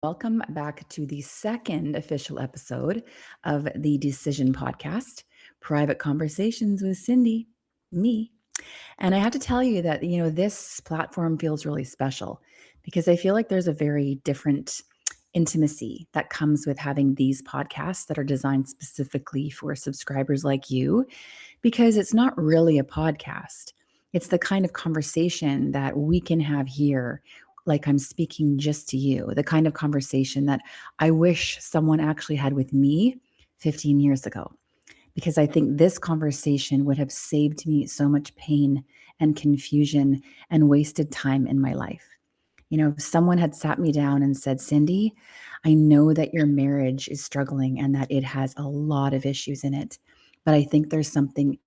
Welcome back to the second official episode of the Decision Podcast, Private Conversations with Cindy, me. And I have to tell you that, this platform feels really special because I feel like there's a very different intimacy that comes with having these podcasts that are designed specifically for subscribers like you, because it's not really a podcast. It's the kind of conversation that we can have here, like I'm speaking just to you, the kind of conversation that I wish someone actually had with me 15 years ago, because I think this conversation would have saved me so much pain and confusion and wasted time in my life. If someone had sat me down and said, Cindy, I know that your marriage is struggling and that it has a lot of issues in it, but I think there's something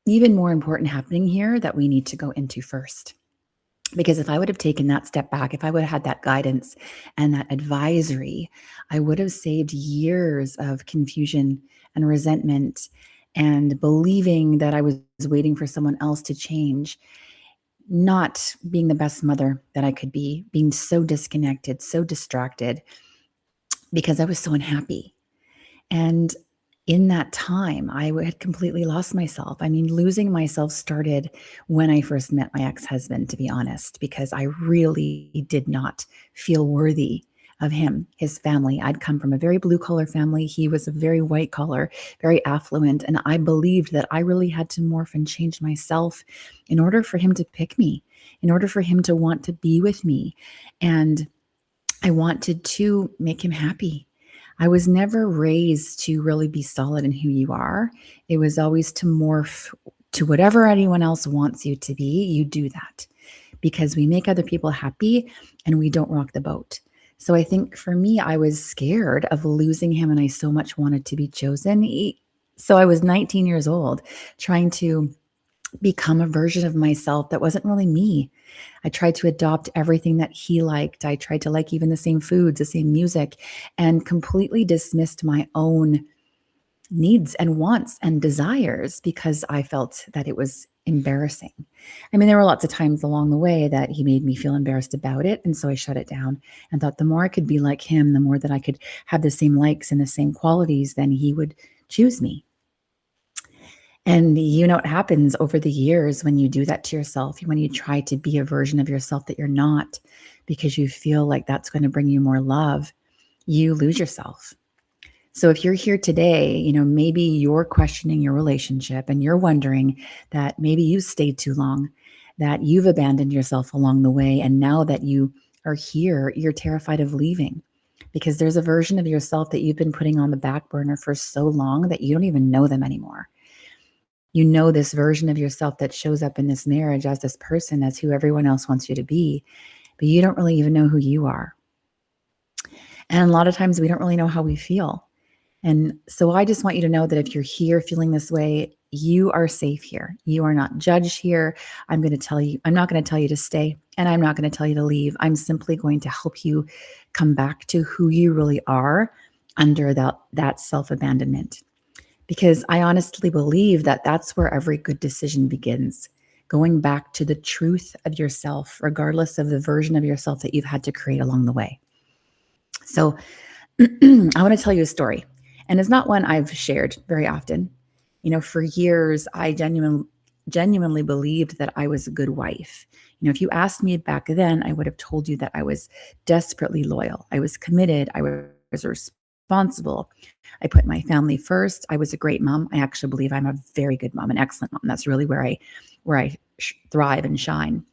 even more important happening here that we need to go into first. Because if I would have taken that step back, if I would have had that guidance and that advisory, I would have saved years of confusion and resentment and believing that I was waiting for someone else to change, not being the best mother that I could be, being so disconnected, so distracted, because I was so unhappy. And in that time, I had completely lost myself. I mean, losing myself started when I first met my ex-husband, to be honest, because I really did not feel worthy of him, his family. I'd come from a very blue-collar family. He was a very white-collar, very affluent, and I believed that I really had to morph and change myself in order for him to pick me, in order for him to want to be with me. And I wanted to make him happy. I was never raised to really be solid in who you are. It was always to morph to whatever anyone else wants you to be. You do that because we make other people happy and we don't rock the boat. So I think for me, I was scared of losing him and I so much wanted to be chosen. So I was 19 years old trying to become a version of myself that wasn't really me. I tried to adopt everything that he liked. I tried to like even the same foods, the same music, and completely dismissed my own needs and wants and desires because I felt that it was embarrassing. I mean, there were lots of times along the way that he made me feel embarrassed about it. And so I shut it down and thought the more I could be like him, the more that I could have the same likes and the same qualities, then he would choose me. And you know what happens over the years when you do that to yourself, when you try to be a version of yourself that you're not, because you feel like that's going to bring you more love, you lose yourself. So if you're here today, maybe you're questioning your relationship and you're wondering that maybe you stayed too long, that you've abandoned yourself along the way. And now that you are here, you're terrified of leaving because there's a version of yourself that you've been putting on the back burner for so long that you don't even know them anymore. You know this version of yourself that shows up in this marriage as this person, as who everyone else wants you to be, but you don't really even know who you are. And a lot of times we don't really know how we feel. And so I just want you to know that if you're here feeling this way, you are safe here. You are not judged here. I'm not going to tell you to stay, and I'm not going to tell you to leave. I'm simply going to help you come back to who you really are under that self-abandonment. Because I honestly believe that that's where every good decision begins, going back to the truth of yourself, regardless of the version of yourself that you've had to create along the way. So I want to tell you a story, and it's not one I've shared very often. For years, I genuinely believed that I was a good wife. If you asked me back then, I would have told you that I was desperately loyal. I was committed. I was responsible. I put my family first. I was a great mom. I actually believe I'm a very good mom, an excellent mom. That's really where I thrive and shine.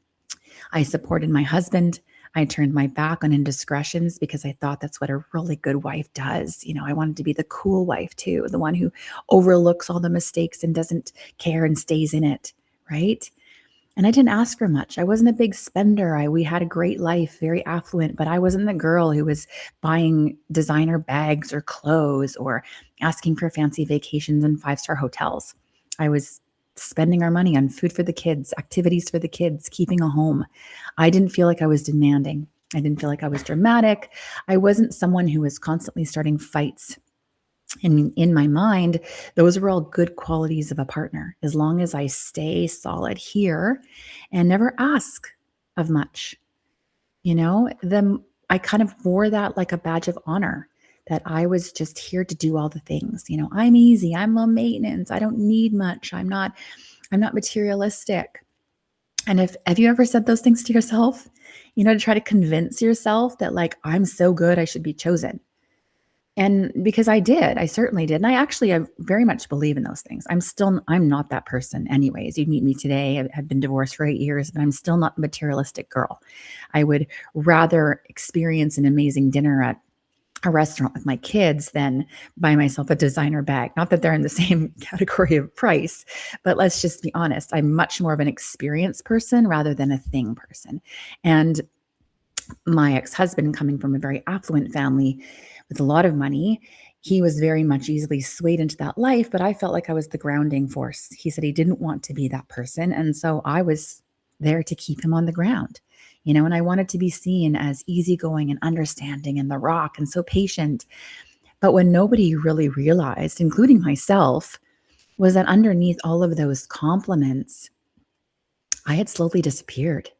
I supported my husband. I turned my back on indiscretions because I thought that's what a really good wife does. I wanted to be the cool wife too, the one who overlooks all the mistakes and doesn't care and stays in it, right? And I didn't ask for much. I wasn't a big spender. We had a great life, very affluent, but I wasn't the girl who was buying designer bags or clothes or asking for fancy vacations and 5-star hotels. I was spending our money on food for the kids, activities for the kids, keeping a home. I didn't feel like I was demanding. I didn't feel like I was dramatic. I wasn't someone who was constantly starting fights. And in my mind, those were all good qualities of a partner, as long as I stay solid here and never ask of much. The I kind of wore that like a badge of honor, that I was just here to do all the things. I'm easy, I'm low maintenance, I don't need much, I'm not materialistic. And if have you ever said those things to yourself? To try to convince yourself that like I'm so good I should be chosen. And because I certainly did. And I very much believe in those things. I'm not that person anyways. You'd meet me today. I've been divorced for 8 years, but I'm still not a materialistic girl. I would rather experience an amazing dinner at a restaurant with my kids than buy myself a designer bag. Not that they're in the same category of price, but let's just be honest. I'm much more of an experience person rather than a thing person. And my ex-husband, coming from a very affluent family with a lot of money, he was very much easily swayed into that life, but I felt like I was the grounding force. He said he didn't want to be that person. And so I was there to keep him on the ground, and I wanted to be seen as easygoing and understanding and the rock and so patient. But when nobody really realized, including myself, was that underneath all of those compliments, I had slowly disappeared.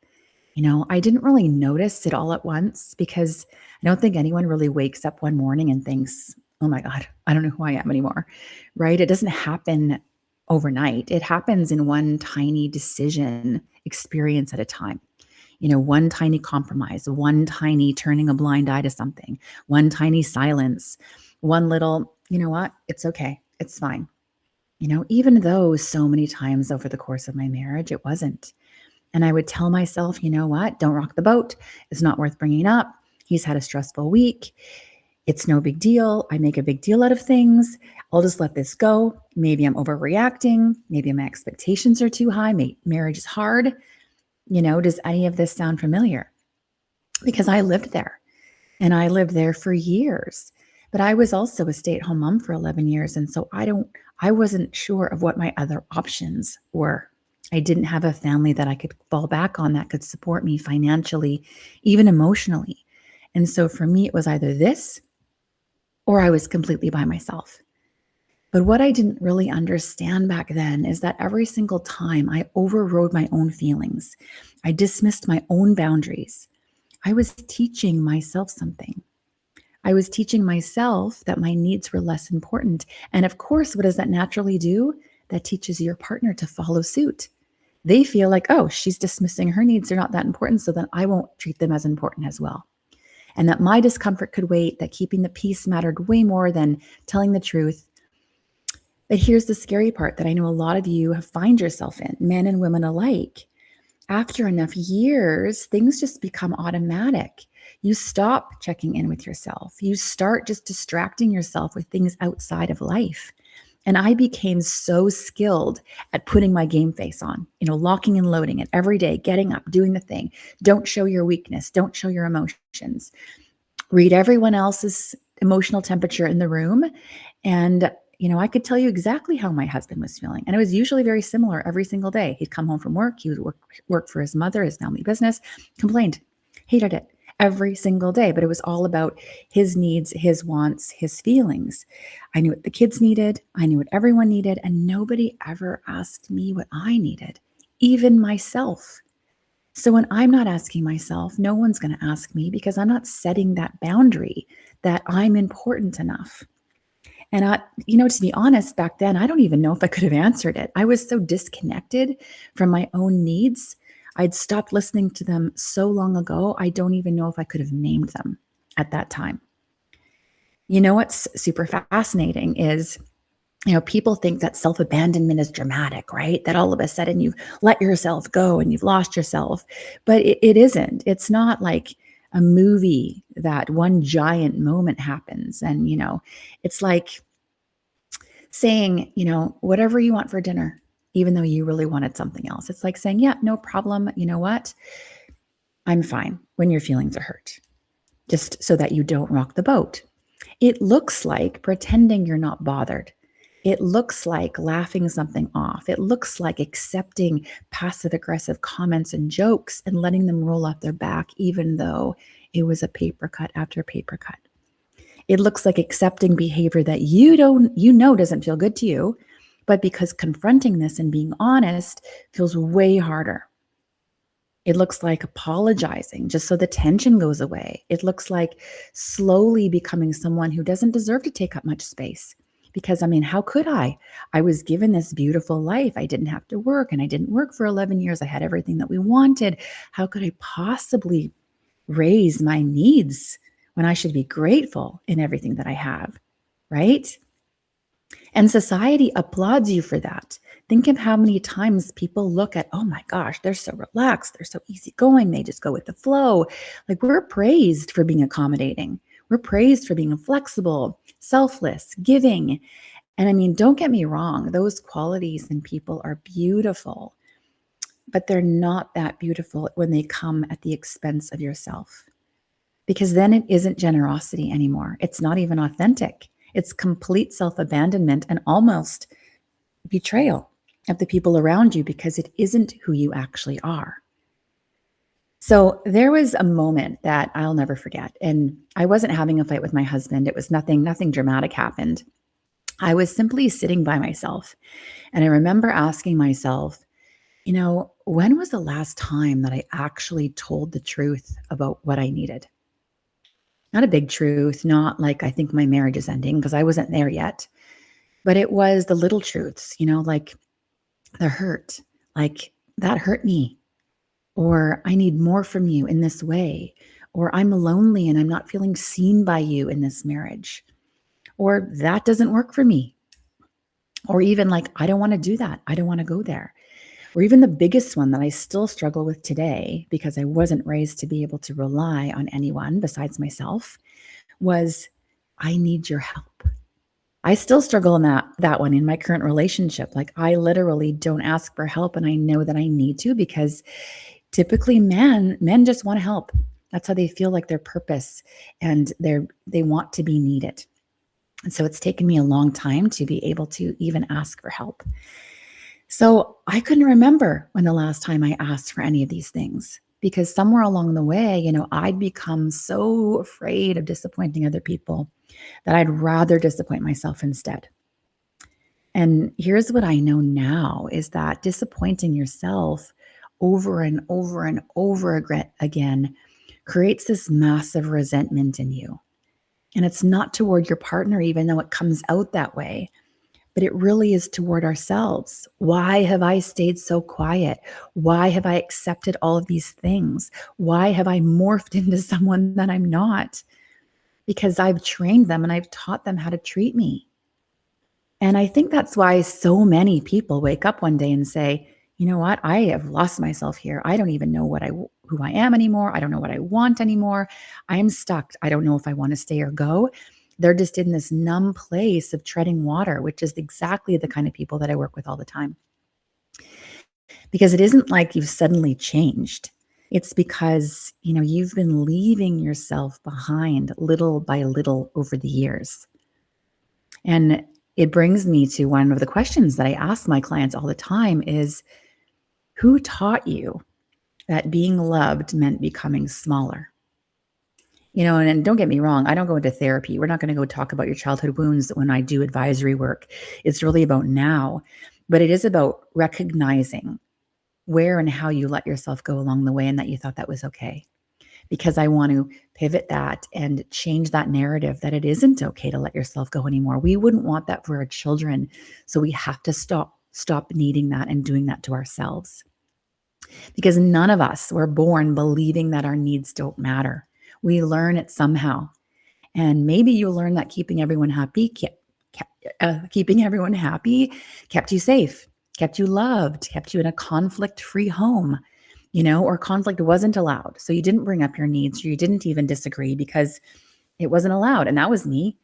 I didn't really notice it all at once because I don't think anyone really wakes up one morning and thinks, oh my God, I don't know who I am anymore, right? It doesn't happen overnight. It happens in one tiny decision experience at a time. One tiny compromise, one tiny turning a blind eye to something, one tiny silence, one little, you know what? It's okay. It's fine. Even though so many times over the course of my marriage, it wasn't. And I would tell myself, you know what? Don't rock the boat. It's not worth bringing up. He's had a stressful week. It's no big deal. I make a big deal out of things. I'll just let this go. Maybe I'm overreacting. Maybe my expectations are too high. Marriage is hard. Does any of this sound familiar? Because I lived there and I lived there for years. But I was also a stay-at-home mom for 11 years. And so I wasn't sure of what my other options were. I didn't have a family that I could fall back on that could support me financially, even emotionally. And so for me, it was either this or I was completely by myself. But what I didn't really understand back then is that every single time I overrode my own feelings, I dismissed my own boundaries, I was teaching myself something. I was teaching myself that my needs were less important. And of course, what does that naturally do? That teaches your partner to follow suit. They feel like, oh, she's dismissing her needs. They're not that important. So then I won't treat them as important as well. And that my discomfort could wait, that keeping the peace mattered way more than telling the truth. But here's the scary part that I know a lot of you have find yourself in, men and women alike. After enough years, things just become automatic. You stop checking in with yourself. You start just distracting yourself with things outside of life. And I became so skilled at putting my game face on, locking and loading it every day, getting up, doing the thing. Don't show your weakness. Don't show your emotions. Read everyone else's emotional temperature in the room. And, I could tell you exactly how my husband was feeling. And it was usually very similar every single day. He'd come home from work. He would work for his mother, his family business, complained, hated it every single day. But it was all about his needs, his wants, his feelings. I knew what the kids needed. I knew what everyone needed. And nobody ever asked me what I needed, even myself. So when I'm not asking myself, no one's going to ask me because I'm not setting that boundary that I'm important enough. And to be honest, back then, I don't even know if I could have answered it. I was so disconnected from my own needs. I'd stopped listening to them so long ago. I don't even know if I could have named them at that time. What's super fascinating is, people think that self-abandonment is dramatic, right? That all of a sudden you've let yourself go and you've lost yourself. But it isn't. It's not like a movie that one giant moment happens. And, it's like saying, whatever you want for dinner, even though you really wanted something else. It's like saying, yeah, no problem. You know what? I'm fine when your feelings are hurt, just so that you don't rock the boat. It looks like pretending you're not bothered. It looks like laughing something off. It looks like accepting passive-aggressive comments and jokes and letting them roll off their back, even though it was a paper cut after paper cut. It looks like accepting behavior that doesn't feel good to you, but because confronting this and being honest feels way harder. It looks like apologizing just so the tension goes away. It looks like slowly becoming someone who doesn't deserve to take up much space. Because, I mean, how could I? I was given this beautiful life. I didn't have to work, and I didn't work for 11 years. I had everything that we wanted. How could I possibly raise my needs when I should be grateful in everything that I have? Right? And society applauds you for that. Think of how many times people look at, oh my gosh, they're so relaxed, they're so easygoing, they just go with the flow. Like, we're praised for being accommodating. We're praised for being flexible, selfless, giving. And I mean, don't get me wrong, those qualities in people are beautiful, but they're not that beautiful when they come at the expense of yourself. Because then it isn't generosity anymore. It's not even authentic. It's complete self-abandonment and almost betrayal of the people around you, because it isn't who you actually are. So there was a moment that I'll never forget. And I wasn't having a fight with my husband. It was nothing dramatic happened. I was simply sitting by myself. And I remember asking myself, when was the last time that I actually told the truth about what I needed? Not a big truth, not like I think my marriage is ending, because I wasn't there yet. But it was the little truths, like the hurt, like that hurt me, or I need more from you in this way, or I'm lonely and I'm not feeling seen by you in this marriage, or that doesn't work for me, or even like, I don't want to do that. I don't want to go there. Or even the biggest one that I still struggle with today, because I wasn't raised to be able to rely on anyone besides myself, was I need your help. I still struggle in that one in my current relationship. Like, I literally don't ask for help, and I know that I need to, because typically men just want to help. That's how they feel like their purpose, and they want to be needed. And so it's taken me a long time to be able to even ask for help. So I couldn't remember when the last time I asked for any of these things, because somewhere along the way, I'd become so afraid of disappointing other people that I'd rather disappoint myself instead. And here's what I know now is that disappointing yourself over and over and over again creates this massive resentment in you. And it's not toward your partner, even though it comes out that way, but it really is toward ourselves. Why have I stayed so quiet? Why have I accepted all of these things? Why have I morphed into someone that I'm not? Because I've trained them and I've taught them how to treat me. And I think that's why so many people wake up one day and say, you know what? I have lost myself here. I don't even know who I am anymore. I don't know what I want anymore. I am stuck. I don't know if I want to stay or go. They're just in this numb place of treading water, which is exactly the kind of people that I work with all the time. Because it isn't like you've suddenly changed. It's because, you've been leaving yourself behind little by little over the years. And it brings me to one of the questions that I ask my clients all the time is, who taught you that being loved meant becoming smaller? And don't get me wrong, I don't go into therapy. We're not going to go talk about your childhood wounds when I do advisory work. It's really about now, but it is about recognizing where and how you let yourself go along the way, and that you thought that was okay. Because I want to pivot that and change that narrative that it isn't okay to let yourself go anymore. We wouldn't want that for our children. So we have to stop needing that and doing that to ourselves. Because none of us were born believing that our needs don't matter. We learn it somehow. And maybe you learn that keeping everyone happy kept you safe, kept you loved, kept you in a conflict-free home, or conflict wasn't allowed. So you didn't bring up your needs, or you didn't even disagree because it wasn't allowed. And that was me.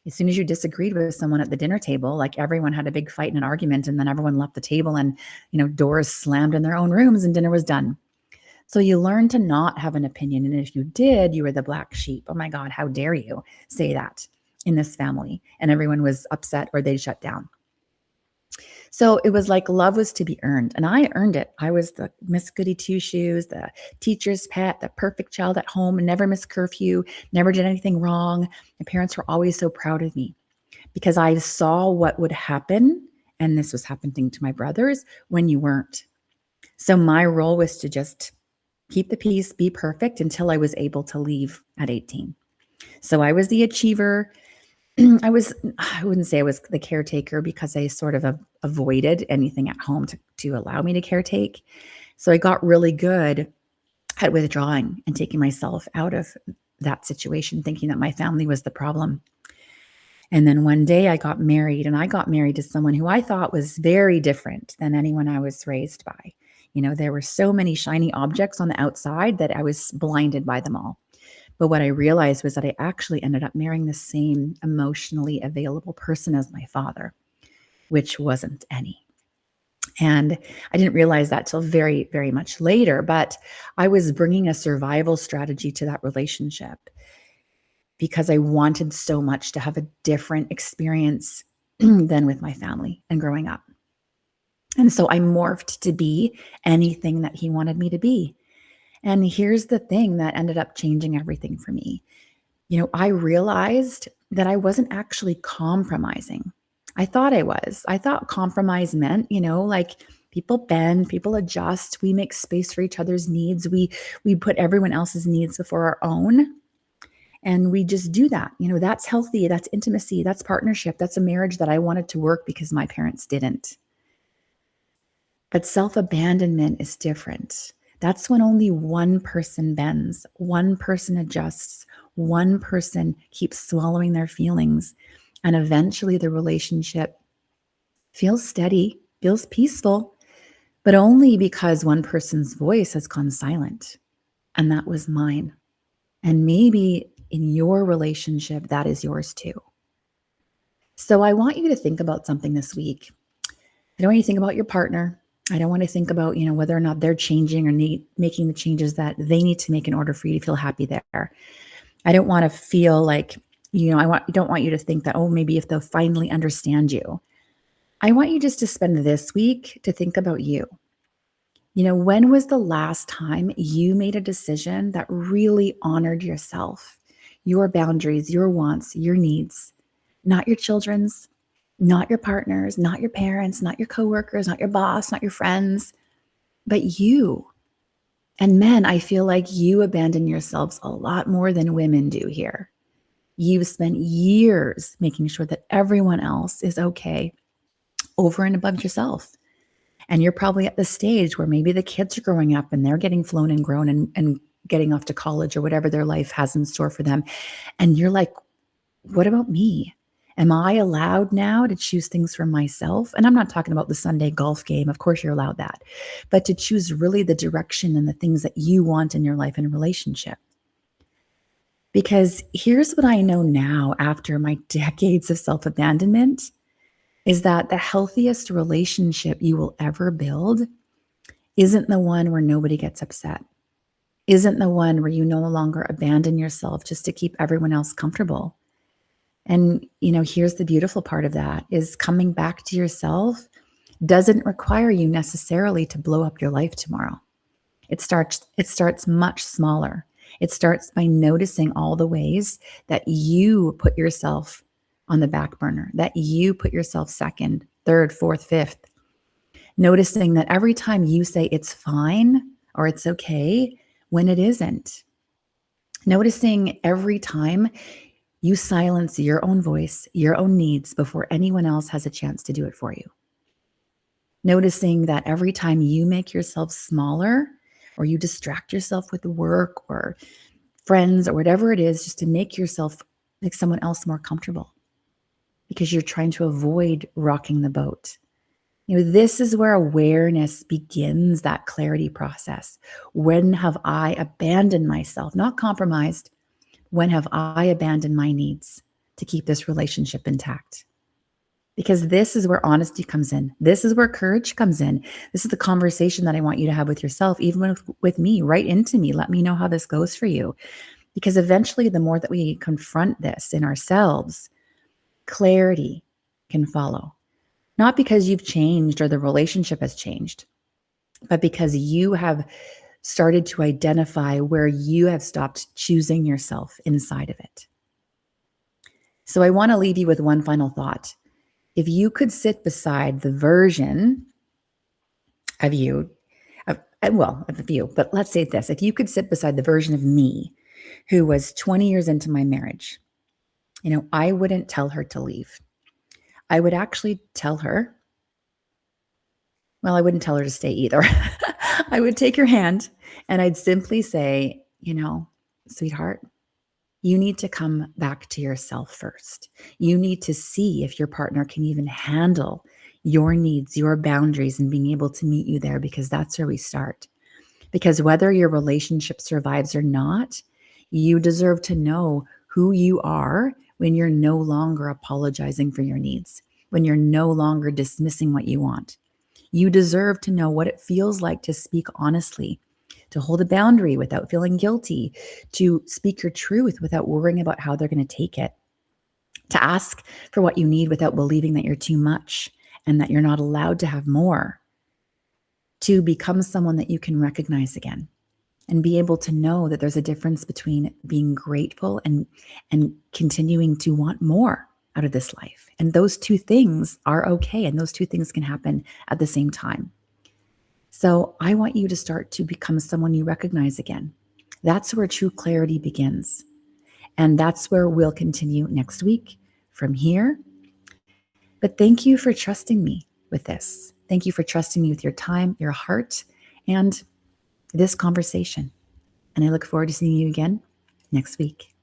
As soon as you disagreed with someone at the dinner table, like everyone had a big fight and an argument, and then everyone left the table and, doors slammed in their own rooms and dinner was done. So you learn to not have an opinion. And if you did, you were the black sheep. Oh my God, how dare you say that in this family? And everyone was upset, or they'd shut down. So it was like love was to be earned, and I earned it. I was the Miss Goody Two-Shoes, the teacher's pet, the perfect child at home, never missed curfew, never did anything wrong. My parents were always so proud of me because I saw what would happen, and this was happening to my brothers, when you weren't. So my role was to just keep the peace, be perfect until I was able to leave at 18. So I was the achiever. I wouldn't say I was the caretaker because I sort of avoided anything at home to allow me to caretake. So I got really good at withdrawing and taking myself out of that situation, thinking that my family was the problem. And then one day I got married, and I got married to someone who I thought was very different than anyone I was raised by. There were so many shiny objects on the outside that I was blinded by them all. But what I realized was that I actually ended up marrying the same emotionally available person as my father, which wasn't any. And I didn't realize that till very, very much later, but I was bringing a survival strategy to that relationship because I wanted so much to have a different experience than with my family and growing up. And so I morphed to be anything that he wanted me to be. And here's the thing that ended up changing everything for me. I realized that I wasn't actually compromising. I thought I was. I thought compromise meant, like people bend, people adjust, we make space for each other's needs. We put everyone else's needs before our own. And we just do that. That's healthy, that's intimacy, that's partnership, that's a marriage that I wanted to work because my parents didn't. But self-abandonment is different. That's when only one person bends, one person adjusts, one person keeps swallowing their feelings, and eventually the relationship feels steady, feels peaceful, but only because one person's voice has gone silent. And that was mine. And maybe in your relationship, that is yours too. So I want you to think about something this week. I don't want you to think about your partner. I don't want to think about, whether or not they're changing or making the changes that they need to make in order for you to feel happy there. I don't want to feel like, don't want you to think that, oh, maybe if they'll finally understand you. I want you just to spend this week to think about you. When was the last time you made a decision that really honored yourself, your boundaries, your wants, your needs, not your children's, not your partners, not your parents, not your coworkers, not your boss, not your friends, but you. And men, I feel like you abandon yourselves a lot more than women do here. You've spent years making sure that everyone else is okay over and above yourself. And you're probably at the stage where maybe the kids are growing up and they're getting flown and grown and getting off to college or whatever their life has in store for them. And you're like, what about me? Am I allowed now to choose things for myself? And I'm not talking about the Sunday golf game. Of course, you're allowed that. But to choose really the direction and the things that you want in your life and relationship. Because here's what I know now after my decades of self-abandonment is that the healthiest relationship you will ever build isn't the one where nobody gets upset, isn't the one where you no longer abandon yourself just to keep everyone else comfortable. And, here's the beautiful part of that is coming back to yourself doesn't require you necessarily to blow up your life tomorrow. It starts much smaller. It starts by noticing all the ways that you put yourself on the back burner, that you put yourself second, third, fourth, fifth. Noticing that every time you say it's fine or it's okay when it isn't. Noticing every time you silence your own voice, your own needs before anyone else has a chance to do it for you. Noticing that every time you make yourself smaller or you distract yourself with work or friends or whatever it is, just to make yourself like someone else more comfortable because you're trying to avoid rocking the boat. This is where awareness begins that clarity process. When have I abandoned myself, not compromised? When have I abandoned my needs to keep this relationship intact? Because this is where honesty comes in. This is where courage comes in. This is the conversation that I want you to have with yourself, even with me. Write into me. Let me know how this goes for you. Because eventually, the more that we confront this in ourselves, clarity can follow. Not because you've changed or the relationship has changed, but because you have started to identify where you have stopped choosing yourself inside of it. So I want to leave you with one final thought. If you could sit beside the version of you, well, a few, but let's say this. If you could sit beside the version of me who was 20 years into my marriage, I wouldn't tell her to leave. I would actually tell her, well, I wouldn't tell her to stay either. I would take her hand and I'd simply say, sweetheart, you need to come back to yourself first. You need to see if your partner can even handle your needs, your boundaries, and being able to meet you there, because that's where we start. Because whether your relationship survives or not, you deserve to know who you are when you're no longer apologizing for your needs, when you're no longer dismissing what you want. You deserve to know what it feels like to speak honestly, to hold a boundary without feeling guilty, to speak your truth without worrying about how they're going to take it, to ask for what you need without believing that you're too much and that you're not allowed to have more, to become someone that you can recognize again and be able to know that there's a difference between being grateful and continuing to want more out of this life. And those two things are okay. And those two things can happen at the same time. So I want you to start to become someone you recognize again. That's where true clarity begins. And that's where we'll continue next week from here. But thank you for trusting me with this. Thank you for trusting me with your time, your heart, and this conversation. And I look forward to seeing you again next week.